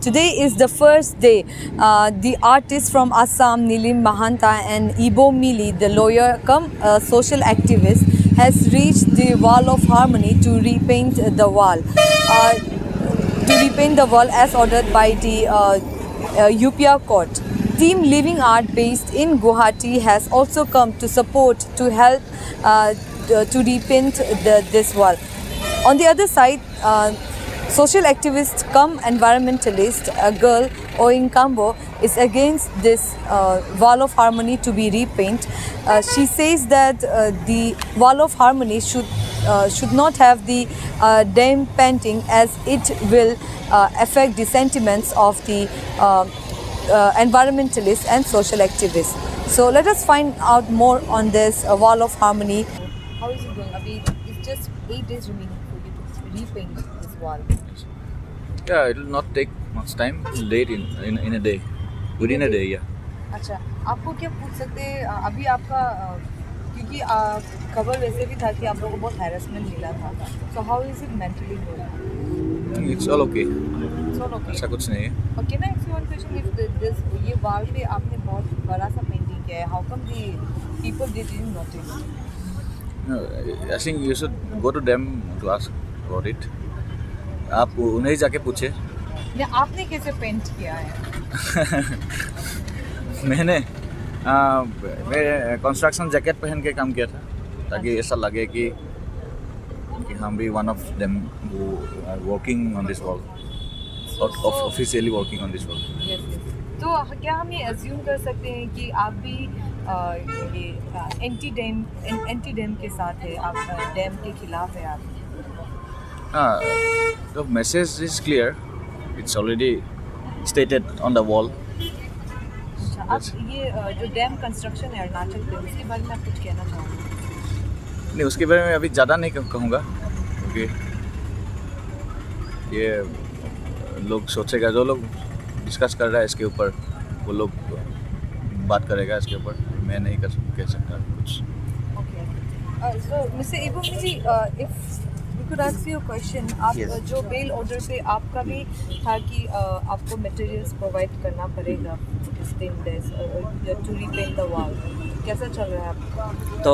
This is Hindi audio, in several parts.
Today is the first day. The artists from Assam, Nilim Mahanta and Ibo Mili, the lawyer come social activist, has reached the Wall of Harmony to repaint the wall. As ordered by the UPR court. Team Living Art based in Guwahati has also come to support to help to repaint this wall. On the other side, social activist come environmentalist, a girl, Oin Kambo, is against this Wall of Harmony to be repainted. She says that the Wall of Harmony should not have the dam painting, as it will affect the sentiments of the environmentalists and social activists. So let us find out more on this Wall of Harmony. How is it going? It's just 8 days remaining for you to repaint this wall. Yeah, it will not take much time. It will date in a day, within a day. Yeah. अच्छा, आपको क्या पूछ सकते हैं अभी आपका क्योंकि खबर वैसे भी था कि आप लोगों को बहुत हैरेसमेंट मिला था. So how is it mentally going? It's all okay. It's all okay. ऐसा कुछ नहीं है. Okay, ना if you want question, if this ये wall पे आपने बहुत बड़ा सा पेंटिंग किया है, how come the people didn't notice? No, I think you should go to them to ask about it. आप उन्हें जाके पूछे. या आपने कैसे पेंट किया है? मैं कंस्ट्रक्शन जैकेट पहन के काम किया था ताकि ऐसा लगे कि हम भी one of them who are working on this wall, officially working on this wall. तो क्या हम ये अज्यूम कर सकते हैं कि आप भी ये एंटी डैम के साथ है, आप डैम के खिलाफ है आप? The message is clear. It's already stated on the wall. आप ये जो डैम कंस्ट्रक्शन है अरुणाचल पे, उसके बारे में आप कुछ कहना चाहोगे? नहीं, उसके बारे में अभी ज़्यादा नहीं कहूँगा क्योंकि ये लोग सोचेगा, जो लोग डिस्कस कर रहा है इसके ऊपर वो लोग बात करेगा इसके ऊपर. मैं नहीं कह सकता कुछ. Okay. So Mr. Ibo Mili, if we could ask you a question, आप जो बेल ऑर्डर पे आपका भी था कि आपको मटेरियल्स प्रोवाइड करना पड़ेगा टू रीपेंट द वॉल, कैसा चल रहा है आपका? तो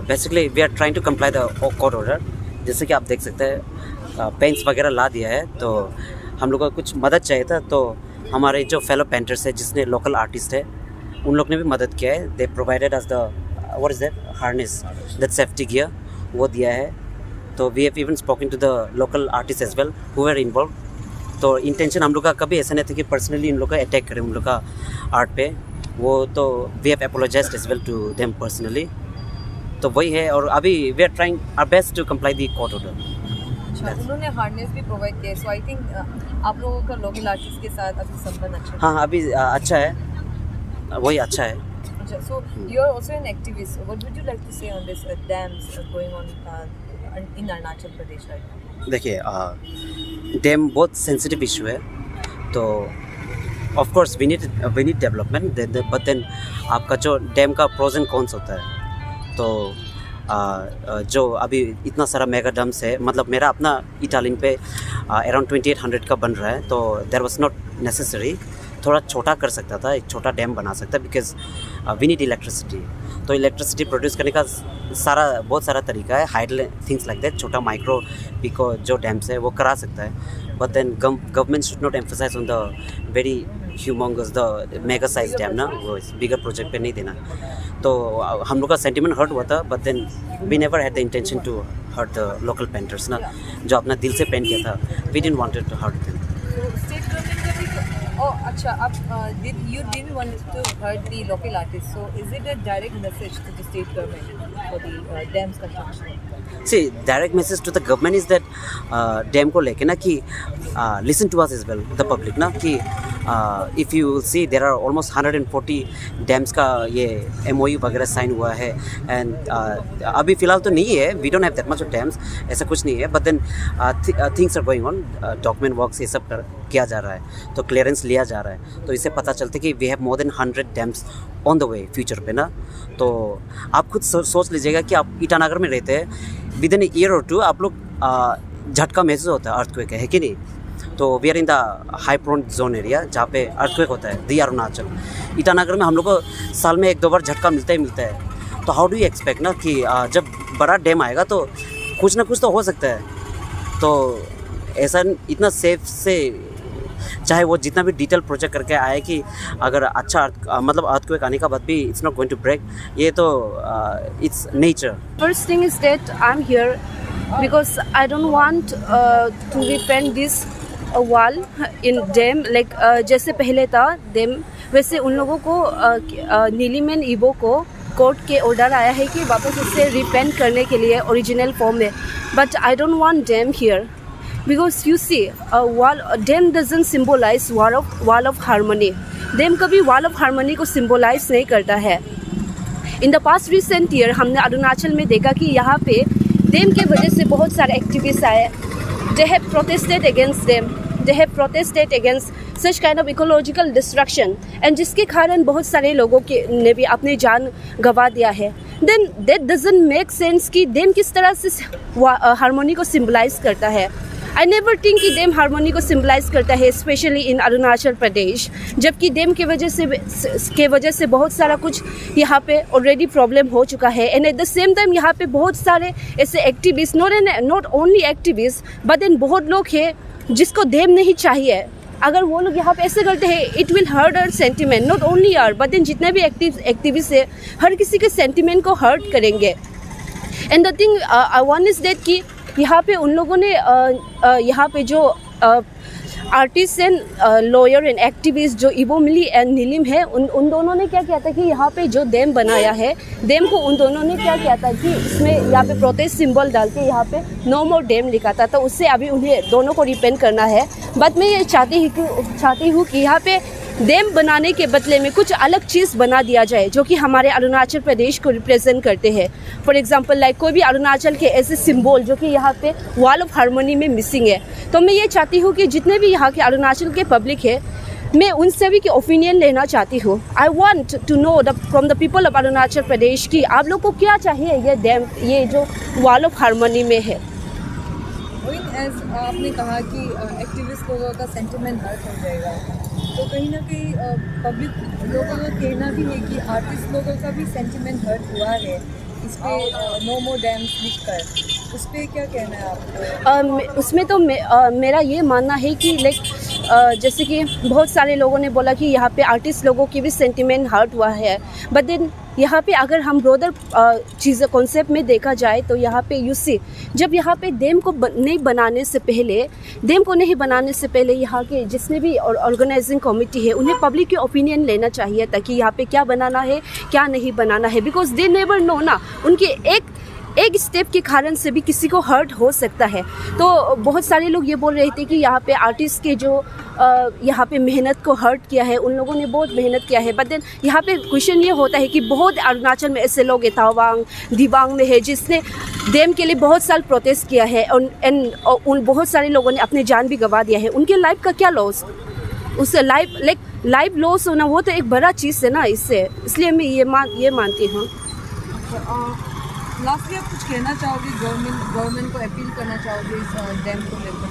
basically we are trying to comply the court order. जैसे कि आप देख सकते हैं पेंट्स वगैरह ला दिया है, तो हम लोग को कुछ मदद चाहिए था. तो हमारे जो फेलो पेंटर्स है, जिसने लोकल आर्टिस्ट है, उन लोग ने भी मदद किया है. They provided us the what is that harness, that safety gear, वो दिया है. तो we have even spoken to the local artist as well who are involve. तो इंटेंशन हम लोग का कभी ऐसा नहीं था कि पर्सनली इन लोग का अटैक करें उन लोग का आर्ट पे. वो तो we have apologised as well to them personally. तो वही है, और अभी we are trying our best to comply the court order. अच्छा, उन्होंने हार्नेस भी प्रोवाइड किया, सो आई थिंक आप लोगों का लोकल आर्टिस्ट के साथ अभी संबंध अच्छा है. हाँ, अभी अच्छा है, वही अच्छा है. अच्छा, so you are also an activist. What would you like to say on this dams going on in Arunachal Pradesh right now? देखिए, डैम बहुत सेंसिटिव इशू है. तो of course we need development, but then आपका जो डैम का प्रोज एंड कॉन्स होता है. तो जो अभी इतना सारा मेगा डैम्स है, मतलब मेरा अपना इटालियन पे अराउंड 2800 का बन रहा है. तो देयर वाज नॉट नेसेसरी, थोड़ा छोटा कर सकता था, एक छोटा डैम बना सकता है, बिकॉज वी नीड इलेक्ट्रिसिटी. तो इलेक्ट्रिसिटी प्रोड्यूस करने का बहुत सारा तरीका है, हाइड थिंग्स लाइक दैट. छोटा माइक्रो पिको जो डैम्स है वो करा सकता है, but then government should not emphasise on the very humongous the mega size dam ना, वो बिगर प्रोजेक्ट पे नहीं देना. तो हम लोग का सेंटिमेंट हर्ट हुआ था, but then we never had the intention to hurt the local painters ना, जो अपना दिल से पेंट किया था. We didn't wanted to hurt them. Oh, अच्छा, you didn't want to hurt the local artists, so is it a direct message to the state government for the dams construction? See, direct message to the government is that dam को लेके ना कि listen to us as well, the public ना, कि if you see there are almost 140 dams का ये MOU वगैरह साइन हुआ है. एंड अभी फ़िलहाल तो नहीं है, we don't have that much of dams, ऐसा कुछ नहीं है. but then things are going on, document works ये सब किया जा रहा है, तो क्लियरेंस लिया जा रहा है. तो इससे पता चलता है कि we have more than 100 dams on the way future पे ना. तो आप खुद सोच लीजिएगा कि आप ईटानगर में रहते हैं, विद इन ईयर और टू आप लोग झटका महसूस होता है, अर्थक्वेक है कि नहीं. तो we are in the high prone zone area जहाँ पे अर्थक्वेक होता है, दी अरुणाचल। ईटानगर में हम लोग को साल में 1-2 बार झटका मिलता है। तो हाउ डू यू एक्सपेक्ट ना कि जब बड़ा डैम आएगा तो कुछ ना कुछ तो हो सकता है। तो ऐसा इतना सेफ से, चाहे वो जितना भी डिटेल प्रोजेक्ट करके आए कि अगर अच्छा मतलब अर्थक्वेक आने का बाद भी it's not going to break, ये तो it's nature. First thing is that I'm here because I don't want to repaint this wall in dam like जैसे पहले था dam, वैसे उन लोगों को नीलिम एंड इबो को कोर्ट के ऑर्डर आया है कि वापस इसे रिपेंट करने के लिए ओरिजिनल फॉर्म में। But I don't want dam here because you see dam doesn't symbolise wall of harmony. Dam कभी वॉल ऑफ हार्मनी को सिम्बोलाइज नहीं करता है। In the past recent year हमने अरुणाचल में देखा कि यहाँ पे डैम के वजह से बहुत सारे एक्टिविस्ट आए। They have protested against dam, they have protested against such kind of ecological destruction and जिसके कारण बहुत सारे लोगों के ने भी अपनी जान गंवा दिया है। Then that doesn't make sense कि डैम किस तरह से हार्मोनी को सिम्बलाइज करता है। आई नेवर थिंक कि डैम हार्मोनी को सिम्बलाइज करता है, स्पेशली इन अरुणाचल प्रदेश, जबकि डैम के वजह से बहुत सारा कुछ यहाँ पे ऑलरेडी प्रॉब्लम हो चुका है। And at the same time यहाँ पे बहुत सारे ऐसे activist, not only activist but then बहुत लोग हैं जिसको डैम नहीं चाहिए। अगर वो लोग यहाँ पे ऐसे करते हैं it will hurt our sentiment, not only our but then जितने भी एक्टिविस्ट है हर किसी के सेंटिमेंट को हर्ट करेंगे। And the thing I want is that कि यहाँ पे उन लोगों ने यहाँ पे जो artist and lawyer and activist जो इबो मिली एंड नीलिम है, उन दोनों ने क्या किया था कि यहाँ पे जो डैम बनाया है, डैम को उन दोनों ने क्या किया था कि इसमें यहाँ पे प्रोटेस्ट सिंबल डाल के यहाँ पे नो मोर डैम लिखा था। तो उससे अभी उन्हें दोनों को रिपेंट करना है। बट मैं ये चाहती हूँ कि यहाँ पे डैम बनाने के बदले में कुछ अलग चीज़ बना दिया जाए जो कि हमारे अरुणाचल प्रदेश को रिप्रेजेंट करते हैं। फॉर एग्जांपल लाइक कोई भी अरुणाचल के ऐसे सिंबल जो कि यहाँ पे वॉल ऑफ हार्मनी में मिसिंग है। तो मैं ये चाहती हूँ कि जितने भी यहाँ के अरुणाचल के पब्लिक है, मैं उन सभी की ओपिनियन लेना चाहती हूँ। I want to know from the people of Arunachal Pradesh कि आप लोग को क्या चाहिए ये डैम, ये जो वॉल ऑफ हार्मनी में है। एज आपने कहा कि एक्टिविस्ट लोगों का सेंटिमेंट हर्ट हो जाएगा, तो कहीं ना कहीं पब्लिक लोगों का कहना भी है कि आर्टिस्ट लोगों का भी सेंटिमेंट हर्ट हुआ है इस पे नो मोर डैम्स लिखकर। उस पर क्या कहना है आपको? उसमें तो मेरा ये मानना है कि लाइक जैसे कि बहुत सारे लोगों ने बोला कि यहाँ पे आर्टिस्ट लोगों की भी सेंटिमेंट हर्ट हुआ है। बट देन यहाँ पे अगर हम ब्रॉडर चीज़ कॉन्सेप्ट में देखा जाए तो यहाँ पे यू सी जब यहाँ पे डैम को नहीं बनाने से पहले यहाँ के जितने भी ऑर्गेनाइजिंग कमेटी है उन्हें पब्लिक के ओपिनियन लेना चाहिए ताकि यहाँ पे क्या बनाना है क्या नहीं बनाना है। बिकॉज दे नेवर नो ना, उनके एक स्टेप के कारण से भी किसी को हर्ट हो सकता है। तो बहुत सारे लोग ये बोल रहे थे कि यहाँ पे आर्टिस्ट के जो यहाँ पे मेहनत को हर्ट किया है, उन लोगों ने बहुत मेहनत किया है। बट देन यहाँ पे क्वेश्चन ये होता है कि बहुत अरुणाचल में ऐसे लोग तावांग दिबांग में है जिसने डैम के लिए बहुत साल प्रोटेस्ट किया है एंड उन बहुत सारे लोगों ने अपनी जान भी गंवा दिया है। उनके लाइफ का क्या लॉस, उससे लाइफ लॉस होना वो तो एक बड़ा चीज़ है ना इससे, इसलिए मैं ये मानती हूँ। लास्टली आप कुछ कहना चाहोगे, गवर्नमेंट को अपील करना चाहोगे इस डैम को लेकर?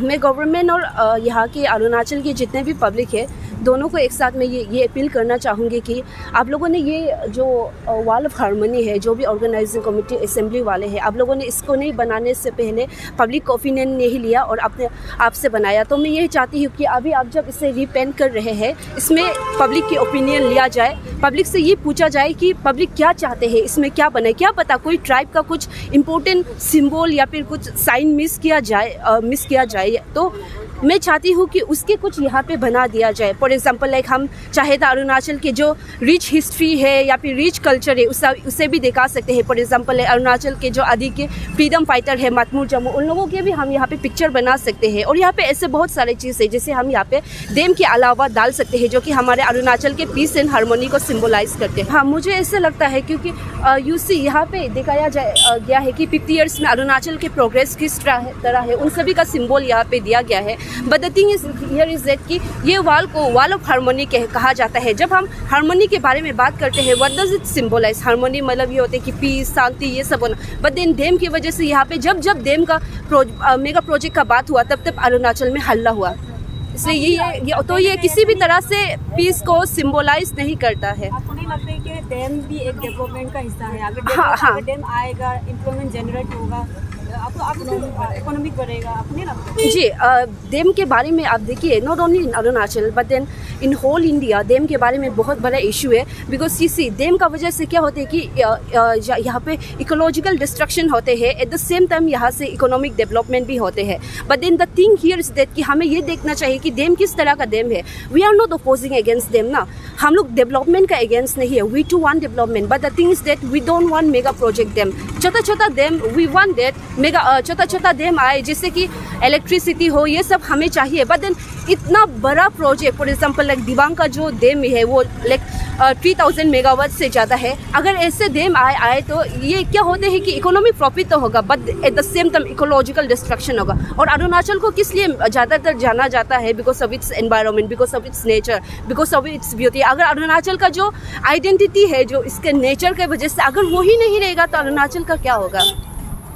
मैं गवर्नमेंट और यहाँ के अरुणाचल के जितने भी पब्लिक है दोनों को एक साथ में ये अपील करना चाहूँगी कि आप लोगों ने ये जो वॉल ऑफ हार्मनी है, जो भी ऑर्गेनाइजिंग कमेटी असेंबली वाले हैं, आप लोगों ने इसको नहीं बनाने से पहले पब्लिक ओपिनियन नहीं लिया और अपने आप से बनाया। तो मैं ये चाहती हूँ कि अभी आप जब इसे रिपेंट कर रहे हैं इसमें पब्लिक की ओपिनियन लिया जाए, पब्लिक से ये पूछा जाए कि पब्लिक क्या चाहते हैं, इसमें क्या बने। क्या पता कोई ट्राइब का कुछ इंपॉर्टेंट सिंबल या फिर कुछ साइन मिस किया जाए तो मैं चाहती हूँ कि उसके कुछ यहाँ पे बना दिया जाए। फॉर एग्जांपल लाइक हम चाहे तो अरुणाचल के जो रिच हिस्ट्री है या फिर रिच कल्चर है उसे भी दिखा सकते हैं। फॉर एग्जांपल अरुणाचल के जो आदि के फ्रीडम फाइटर है मातमूर जम्मू, उन लोगों के भी हम यहाँ पे पिक्चर बना सकते हैं। और यहाँ पे ऐसे बहुत सारे चीज़ है जैसे हम यहाँ पे डैम के अलावा डाल सकते हैं जो कि हमारे अरुणाचल के पीस एंड हार्मोनी को सिंबलाइज करते हैं। हाँ, मुझे ऐसे लगता है क्योंकि यूसी यहाँ पे दिखाया गया है कि 50 ईयर्स में अरुणाचल के प्रोग्रेस किस तरह है, उन सभी का सिंबल यहाँ पे दिया गया है। But the thing is here is that कि ये वाल को वॉल ऑफ हार्मोनी कहा जाता है। जब हम हार्मोनी के बारे में बात करते हैं, what does it symbolise? Harmony मतलब ये होता है कि पीस, शांति, ये सब होना। बट देन डैम की वजह से यहाँ पे जब डैम का मेगा प्रोजेक्ट का बात हुआ तब अरुणाचल में हल्ला हुआ। इसलिए ये किसी भी तरह से पीस को सिंबलाइज नहीं करता है। आपको नहीं लगता है कि डैम भी एक डेवलपमेंट का हिस्सा है? हाँ। अगर डैम आएगा, एम्प्लॉयमेंट जनरेट होगा, आपको इकोनॉमिक बढ़ेगा, आपको नहीं लगता? जी, डैम के बारे में आप देखिए, not only in Arunachal but then in whole India dam के बारे में बहुत बड़ा इशू है। बिकॉज सी डैम का वजह से क्या होता है कि यहाँ पे इकोलॉजिकल डिस्ट्रक्शन होते हैं, एट द सेम टाइम यहाँ से इकोनॉमिक डेवलपमेंट भी होते हैं। But then the thing here is that कि हमें ये देखना चाहिए कि डैम किस तरह का डैम है। We are not opposing against dam ना, हम लोग डेवलपमेंट का अगेंस्ट नहीं है। We too want development, but the thing is that we don't want mega project dam. छोटा dam, we want that mega छोटा डैम आए जिससे कि इलेक्ट्रिसिटी हो, ये सब हमें चाहिए। बट देन इतना बड़ा project, for example like Dibang का जो डैम है वो लाइक 3000 मेगावाट से ज़्यादा है। अगर ऐसे डैम आए तो ये क्या होते हैं कि इकोनॉमिक प्रॉफिट तो होगा but at the same time ecological destruction होगा। और अरुणाचल को किस लिए ज़्यादातर जाना जाता है? Because of its environment, because of its nature, because of its beauty. अगर अरुणाचल का जो आइडेंटिटी है, जो इसके नेचर के वजह से अगर वो ही नहीं रहेगा तो अरुणाचल का क्या होगा?